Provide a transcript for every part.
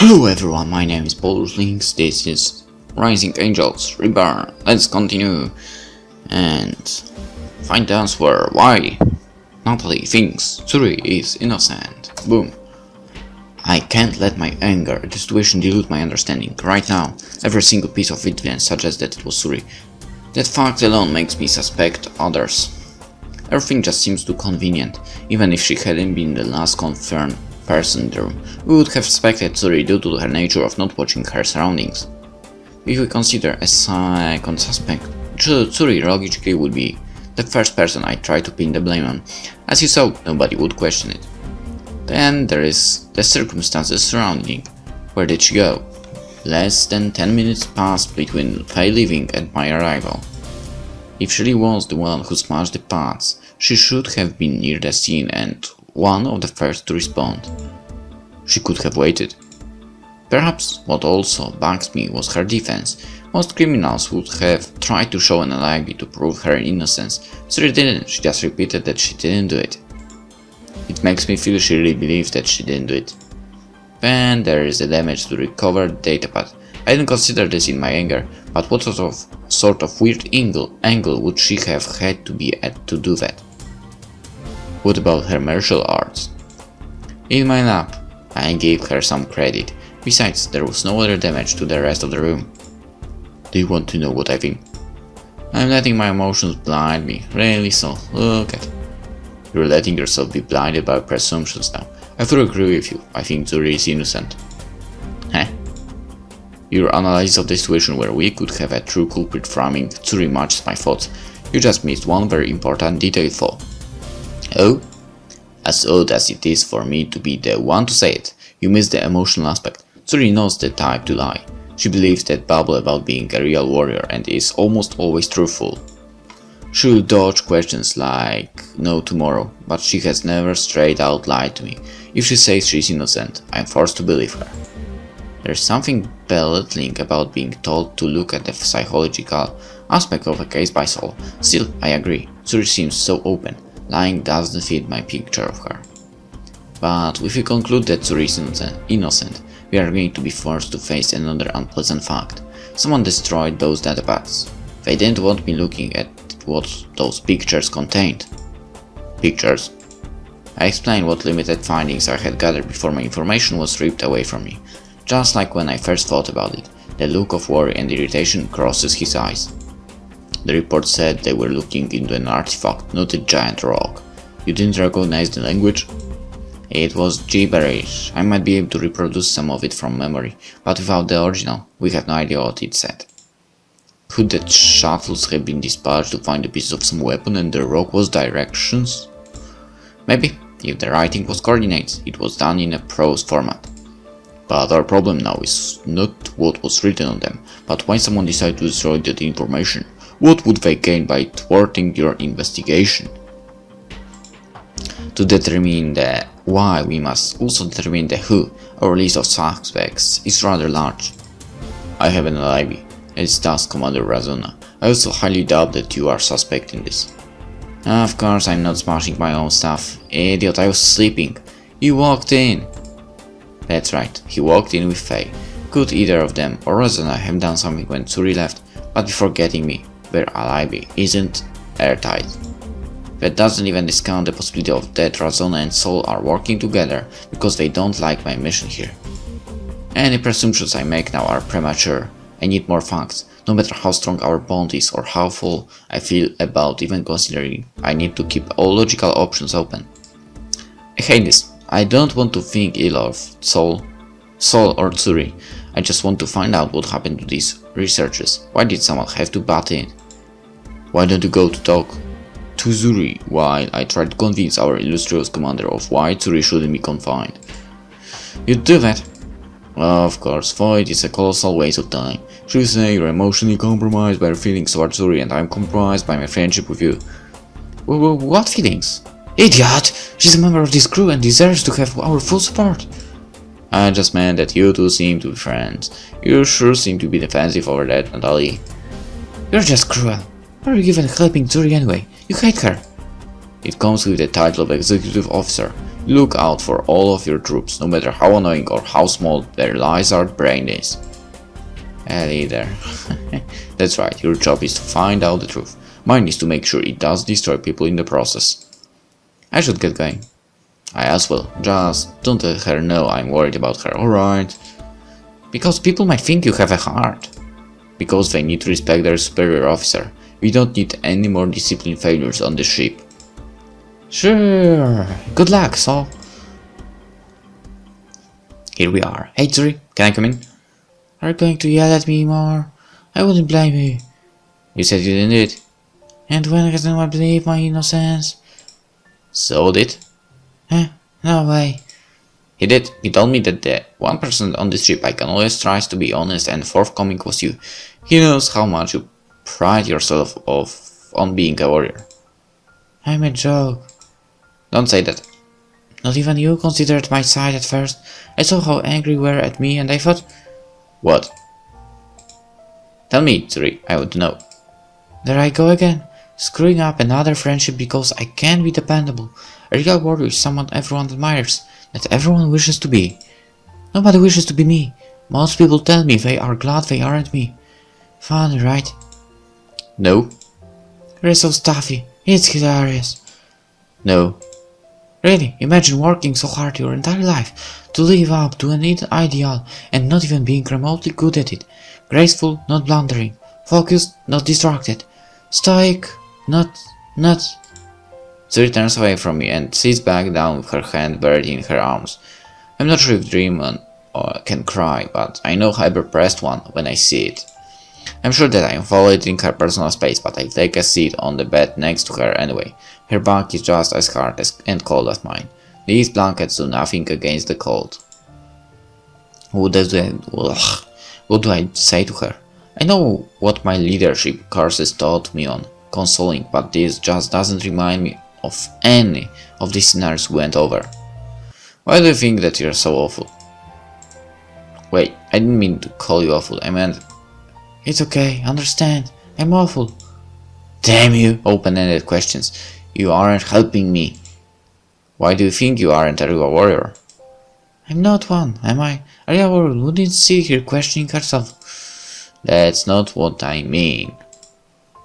Hello everyone, my name is PolishLynx, this is Rising Angels, Reborn. Let's continue and find the answer why Natalie thinks Zuri is innocent. Boom. I can't let my anger at the situation dilute my understanding. Right now, every single piece of evidence suggests that it was Zuri. That fact alone makes me suspect others. Everything just seems too convenient. Even if she hadn't been the last confirmed person in the room, we would have suspected Zuri due to her nature of not watching her surroundings. If we consider a second suspect, Zuri logically would be the first person I try to pin the blame on. As you saw, nobody would question it. Then there is the circumstances surrounding. Where did she go? Less than 10 minutes passed between Faye leaving and my arrival. If she was the one who smashed the parts, she should have been near the scene and one of the first to respond. She could have waited. Perhaps what also bugs me was her defense. Most criminals would have tried to show an alibi to prove her innocence. Zuri didn't, she just repeated that she didn't do it. It makes me feel she really believes that she didn't do it. Then there is the damage to recovered datapad. I didn't consider this in my anger, but what sort of weird angle would she have had to be at to do that? What about her martial arts? In my lab, I gave her some credit. Besides, there was no other damage to the rest of the room. Do you want to know what I think? I'm letting my emotions blind me, really so, look at it. You're letting yourself be blinded by presumptions now. I fully agree with you, I think Zuri is innocent. Heh? Your analysis of the situation where we could have a true culprit framing Zuri matches my thoughts. You just missed one very important detail though. Oh? As odd as it is for me to be the one to say it, you missed the emotional aspect. Zuri knows the type to lie. She believes that babble about being a real warrior and is almost always truthful. She will dodge questions like no tomorrow, but she has never straight out lied to me. If she says she's innocent, I'm forced to believe her. There's something belittling about being told to look at the psychological aspect of a case by soul. Still, I agree, Zuri seems so open. Lying doesn't fit my picture of her. But if we conclude that Zuri is innocent, we are going to be forced to face another unpleasant fact. Someone destroyed those datapads. They didn't want me looking at what those pictures contained. Pictures? I explained what limited findings I had gathered before my information was ripped away from me. Just like when I first thought about it, the look of worry and irritation crosses his eyes. The report said they were looking into an artifact, not a giant rock. You didn't recognize the language? It was gibberish. I might be able to reproduce some of it from memory, but without the original, we have no idea what it said. Could the shuttles have been dispatched to find a piece of some weapon and the rock was directions? Maybe, if the writing was coordinates, it was done in a prose format. But our problem now is not what was written on them, but why someone decided to destroy that information. What would they gain by thwarting your investigation? To determine the why, we must also determine the who. Our list of suspects is rather large. I have an alibi. It's task Commander Razona. I also highly doubt that you are suspecting this. Of course I'm not smashing my own stuff. Idiot, I was sleeping. You walked in. That's right, he walked in with Faye. Could either of them or Razona have done something when Zuri left, but before getting me, their alibi isn't airtight. That doesn't even discount the possibility of that Razona and Sol are working together because they don't like my mission here. Any presumptions I make now are premature. I need more facts. No matter how strong our bond is or how full I feel about even considering, I need to keep all logical options open. I hate this. I don't want to think ill of Sol or Zuri. I just want to find out what happened to these researchers. Why did someone have to butt in? Why don't you go to talk to Zuri while I try to convince our illustrious commander of why Zuri shouldn't be confined? You'd do that? Of course, Void is a colossal waste of time. Should we say you're emotionally compromised by your feelings towards Zuri and I'm compromised by my friendship with you? What feelings? Idiot! She's a member of this crew and deserves to have our full support. I just meant that you two seem to be friends. You sure seem to be defensive over that, Natalie. You're just cruel. Why are you even helping Zuri anyway? You hate her. It comes with the title of executive officer. Look out for all of your troops, no matter how annoying or how small their lizard brain is. Leader. That's right, your job is to find out the truth. Mine is to make sure it does destroy people in the process. I should get going. I as well. Just don't let her know I'm worried about her, alright? Because people might think you have a heart. Because they need to respect their superior officer. We don't need any more discipline failures on the ship. Sure. Good luck, Saul. Here we are. Hey Zuri, can I come in? Are you going to yell at me more? I wouldn't blame you. You said you didn't do it. And when has anyone believed my innocence? So did? Huh? No way. He did. He told me that the one person on this ship I can always trust to be honest and forthcoming was you. He knows how much you pride yourself on being a warrior. I'm a joke. Don't say that. Not even you considered my side at first. I saw how angry you were at me and I thought... What? Tell me, Zuri, I want to know. There I go again. Screwing up another friendship because I can't be dependable. A real warrior is someone everyone admires, that everyone wishes to be. Nobody wishes to be me. Most people tell me they are glad they aren't me. Funny, right? No. You're so stuffy. It's hilarious. No. Really, imagine working so hard your entire life to live up to an ideal and not even being remotely good at it. Graceful, not blundering. Focused, not distracted. Stoic, not... Zuri turns away from me and sits back down with her hand buried in her arms. I'm not sure if Dream can cry, but I know I repressed one when I see it. I'm sure that I am violating her personal space, but I take a seat on the bed next to her anyway. Her back is just as hard and cold as mine. These blankets do nothing against the cold. What do I say to her? I know what my leadership courses taught me on consoling, but this just doesn't remind me of any of the scenarios we went over. Why do you think that you're so awful? Wait, I didn't mean to call you awful, I meant... It's okay, understand, I'm awful. Damn you, open-ended questions. You aren't helping me. Why do you think you aren't a real warrior? I'm not one, am I? A real warrior wouldn't sit here questioning herself. That's not what I mean.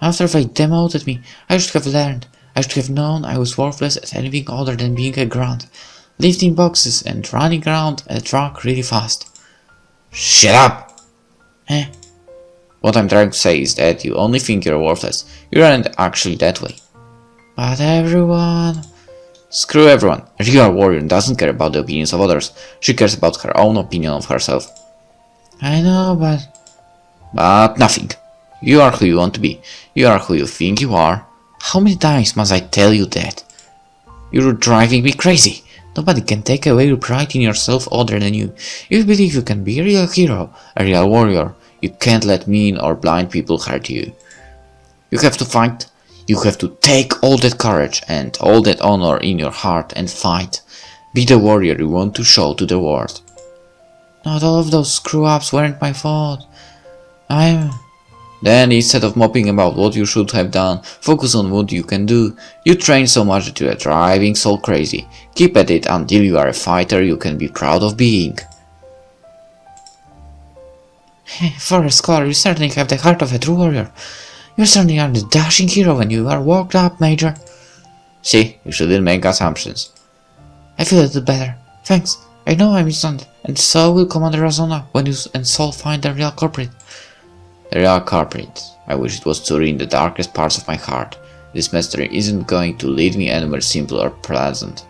After they demoted me, I should have learned. I should have known I was worthless at anything other than being a grunt, lifting boxes and running around a truck really fast. Shut up! Eh? What I'm trying to say is that you only think you're worthless. You aren't actually that way. But everyone... Screw everyone. A real warrior doesn't care about the opinions of others. She cares about her own opinion of herself. I know, but... But nothing. You are who you want to be. You are who you think you are. How many times must I tell you that? You're driving me crazy. Nobody can take away your pride in yourself other than you. If you believe you can be a real hero, a real warrior, you can't let mean or blind people hurt you. You have to fight. You have to take all that courage and all that honor in your heart and fight. Be the warrior you want to show to the world. Not all of those screw-ups weren't my fault. Then instead of moping about what you should have done, focus on what you can do. You train so much that you are driving so crazy. Keep at it until you are a fighter you can be proud of being. For a scholar, you certainly have the heart of a true warrior. You certainly are the dashing hero when you are worked up, Major. See, you shouldn't make assumptions. I feel a little better. Thanks. I know I'm innocent, and so will Commander Razona when you and Sol find the real culprit. The real culprit. I wish it was Zuri in the darkest parts of my heart. This mystery isn't going to lead me anywhere simple or pleasant.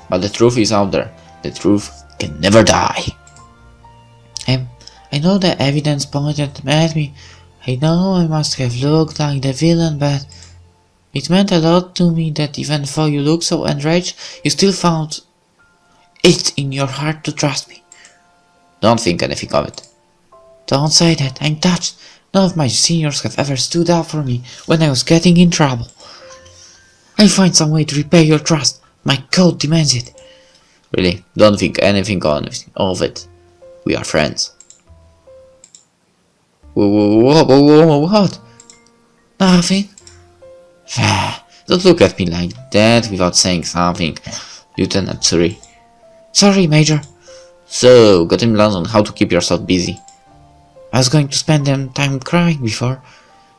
But the truth is out there. The truth can never die. I know the evidence pointed at me. I know I must have looked like the villain, but it meant a lot to me that even though you look so enraged, you still found it in your heart to trust me. Don't think anything of it. Don't say that, I'm touched. None of my seniors have ever stood up for me when I was getting in trouble. I'll find some way to repay your trust. My code demands it. Really, don't think anything of it. We are friends. What? Nothing? Don't look at me like that without saying something. Lieutenant Zuri. Sorry, Major. So, got any plans on how to keep yourself busy? I was going to spend them time crying before,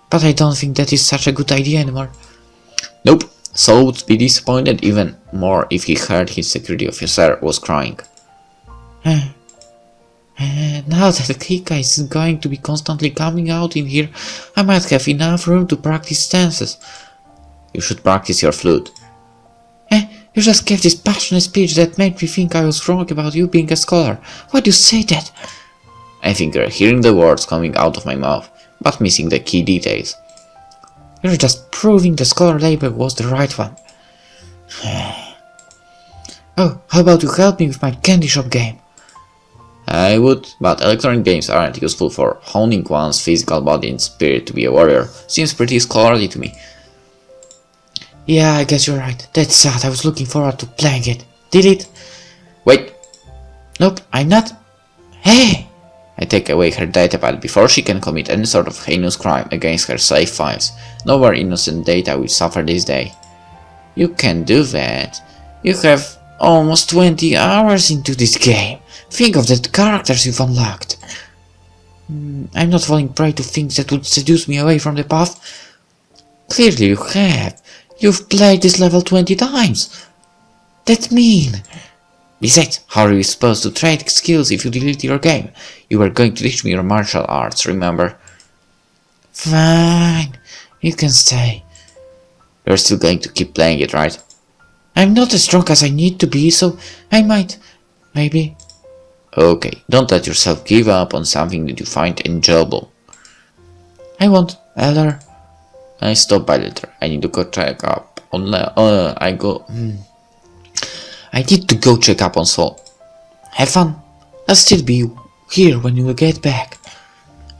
but I don't think that is such a good idea anymore. Nope. Saul would be disappointed even more if he heard his security officer was crying. Now that Kika is going to be constantly coming out in here, I might have enough room to practice stances. You should practice your flute. You just gave this passionate speech that made me think I was wrong about you being a scholar. Why do you say that? I think you're hearing the words coming out of my mouth, but missing the key details. You're just proving the scholar label was the right one. Oh, how about you help me with my candy shop game? I would, but electronic games aren't useful for honing one's physical body and spirit to be a warrior. Seems pretty scholarly to me. Yeah, I guess you're right. That's sad. I was looking forward to playing it. Did it? Wait. Nope, I'm not. Hey! I take away her datapad before she can commit any sort of heinous crime against her save files. No more innocent data will suffer this day. You can do that. You have almost 20 hours into this game. Think of the characters you've unlocked. I'm not falling prey to things that would seduce me away from the path. Clearly you have. You've played this level 20 times. That's mean. Besides, how are you supposed to trade skills if you delete your game? You were going to teach me your martial arts, remember? Fine. You can stay. You're still going to keep playing it, right? I'm not as strong as I need to be, so I might. Maybe. Okay, don't let yourself give up on something that you find enjoyable. I won't, Eller. I stop by later. I need to go check up on I need to go check up on Saul. Have fun. I'll still be here when you get back.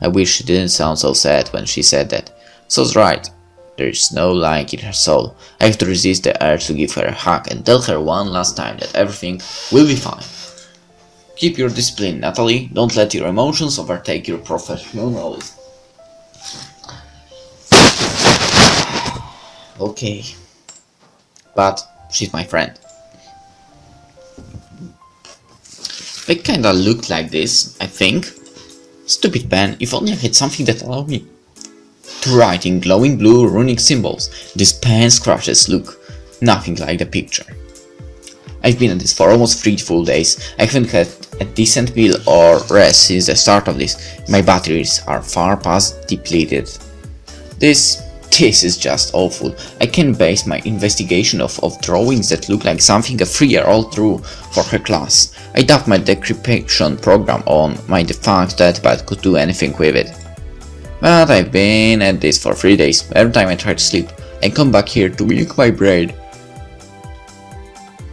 I wish she didn't sound so sad when she said that. Saul's right. There is no lying in her soul. I have to resist the urge to give her a hug and tell her one last time that everything will be fine. Keep your discipline, Natalie. Don't let your emotions overtake your professionalism. Okay. But she's my friend. They kinda looked like this, I think. Stupid pen, if only I had something that allowed me to write in glowing blue runic symbols. This pen scratches look nothing like the picture. I've been at this for almost 3 full days. I haven't had a decent meal or rest since the start of this. My batteries are far past depleted. This is just awful. I can base my investigation of drawings that look like something a 3-year-old drew for her class. I dubbed my decryption program on my defunct datapad could do anything with it. But I've been at this for 3 days. Every time I try to sleep, I come back here to milk my brain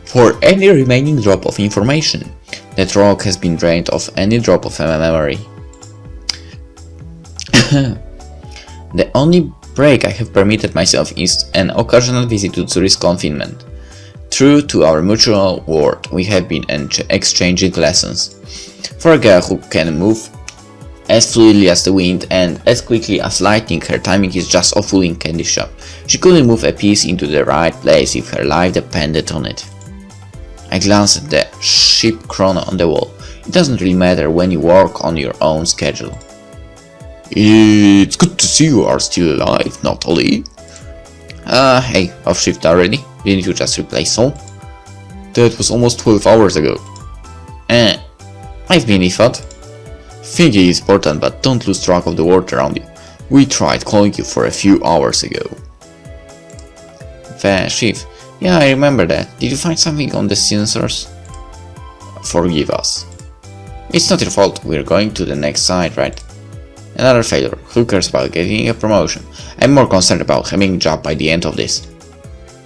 for any remaining drop of information. That rock has been drained of any drop of memory. The only break I have permitted myself is an occasional visit to Zuri's confinement. True to our mutual word, we have been exchanging lessons. For a girl who can move as fluidly as the wind and as quickly as lightning, her timing is just awful in candy shop. She couldn't move a piece into the right place if her life depended on it. I glanced at the ship chrono on the wall. It doesn't really matter when you work on your own schedule. It's good to see you are still alive, Natalie. Hey, off shift already? Didn't you just replace Saul? That was almost 12 hours ago. I've been thought. Thinking is important, but don't lose track of the world around you. We tried calling you for a few hours ago. The shift. Yeah, I remember that. Did you find something on the sensors? Forgive us. It's not your fault. We're going to the next site, right? Another failure. Who cares about getting a promotion? I'm more concerned about having a job by the end of this.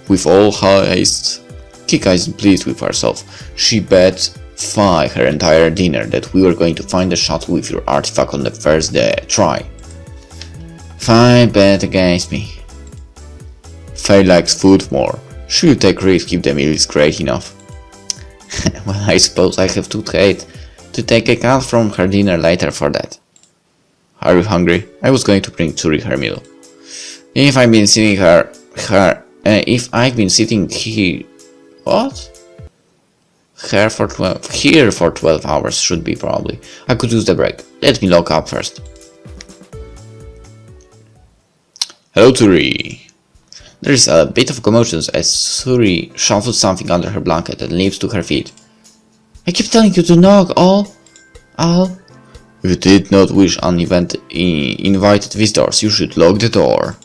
With all haste, Kika isn't pleased with herself. She bet Fi her entire dinner that we were going to find the shuttle with your artifact on the first try. Fi bet against me. Fi likes food more. She'll take risk if the meal is great enough. Well, I suppose I have to take a cut from her dinner later for that. Are you hungry? I was going to bring Zuri her meal. If I've been sitting here... What? here for 12 hours should be probably. I could use the break. Let me lock up first. Hello, Zuri. There is a bit of commotion as Zuri shuffles something under her blanket and leaps to her feet. I keep telling you to knock, Al. You did not wish invited visitors. You should lock the door.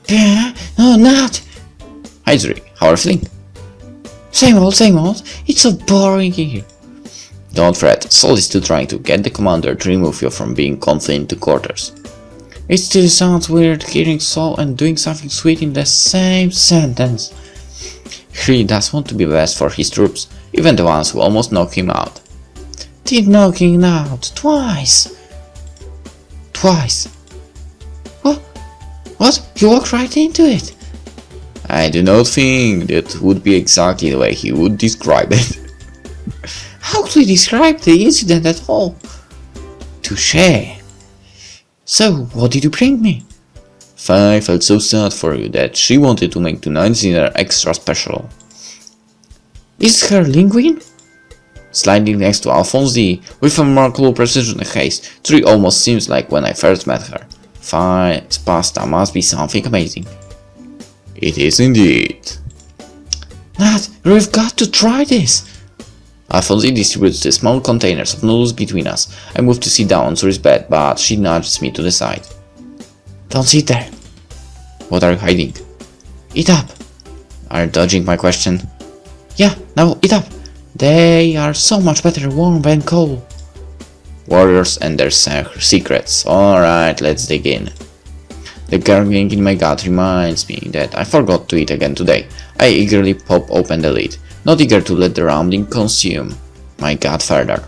Yeah, no, not. Hi, Zuri. How are you feeling? Same old. It's so boring here. Don't fret. Sol is still trying to get the commander to remove you from being confined to quarters. It still sounds weird hearing Sol and doing something sweet in the same sentence. He really does want to be best for his troops, even the ones who almost knocked him out. Did knock him out twice. What? You walked right into it. I do not think that would be exactly the way he would describe it. How could he describe the incident at all? Touché. So, what did you bring me? Fi felt so sad for you that she wanted to make tonight's dinner extra special. Is her linguine? Sliding next to Alphonse D, with a remarkable precision and haste, Zuri almost seems like when I first met her. Fi's pasta must be something amazing. It is indeed. Nat, we've got to try this. Alphonse distributes the small containers of noodles between us. I move to sit down on Zuri's bed, but she nudges me to the side. Don't sit there. What are you hiding? Eat up. Are you dodging my question? Yeah, now eat up. They are so much better warm than cold. Warriors and their secrets. Alright, let's dig in. The gurgling in my gut reminds me that I forgot to eat again today. I eagerly pop open the lid, not eager to let the rumbling consume my gut further.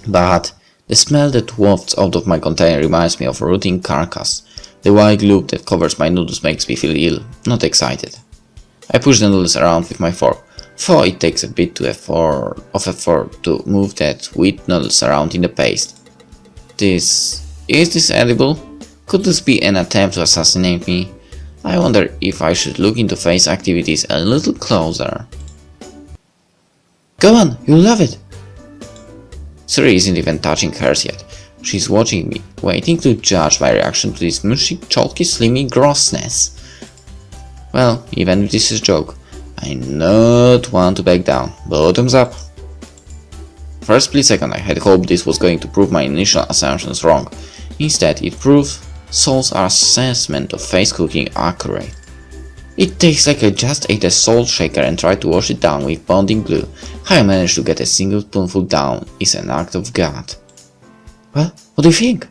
But the smell that wafts out of my container reminds me of a rotting carcass. The white gloop that covers my noodles makes me feel ill, not excited. I push the noodles around with my fork, for it takes a bit of effort to move that wheat noodles around in the paste. Is this edible? Could this be an attempt to assassinate me? I wonder if I should look into face activities a little closer. Go on, you'll love it. Zuri isn't even touching hers yet. She's watching me, waiting to judge my reaction to this mushy, chalky, slimy grossness. Well, even if this is a joke, I not want to back down. Bottoms up. For a split second I had hoped this was going to prove my initial assumptions wrong. Instead, it proved Sol's assessment of face cooking accurate. It tastes like I just ate a salt shaker and tried to wash it down with bonding glue. How I managed to get a single spoonful down is an act of God. Well, what do you think?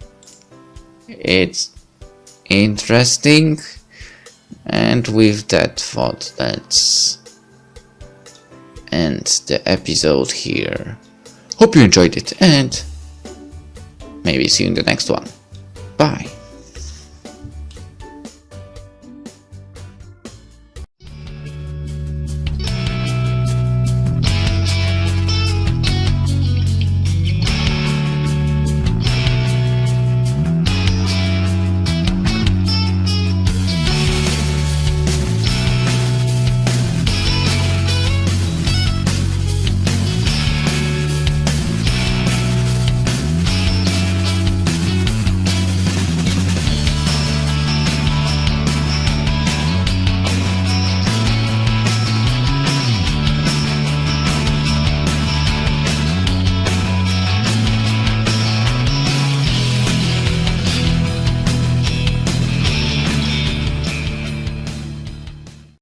It's interesting. And with that thought, let's end the episode here. Hope you enjoyed it and maybe see you in the next one. Bye.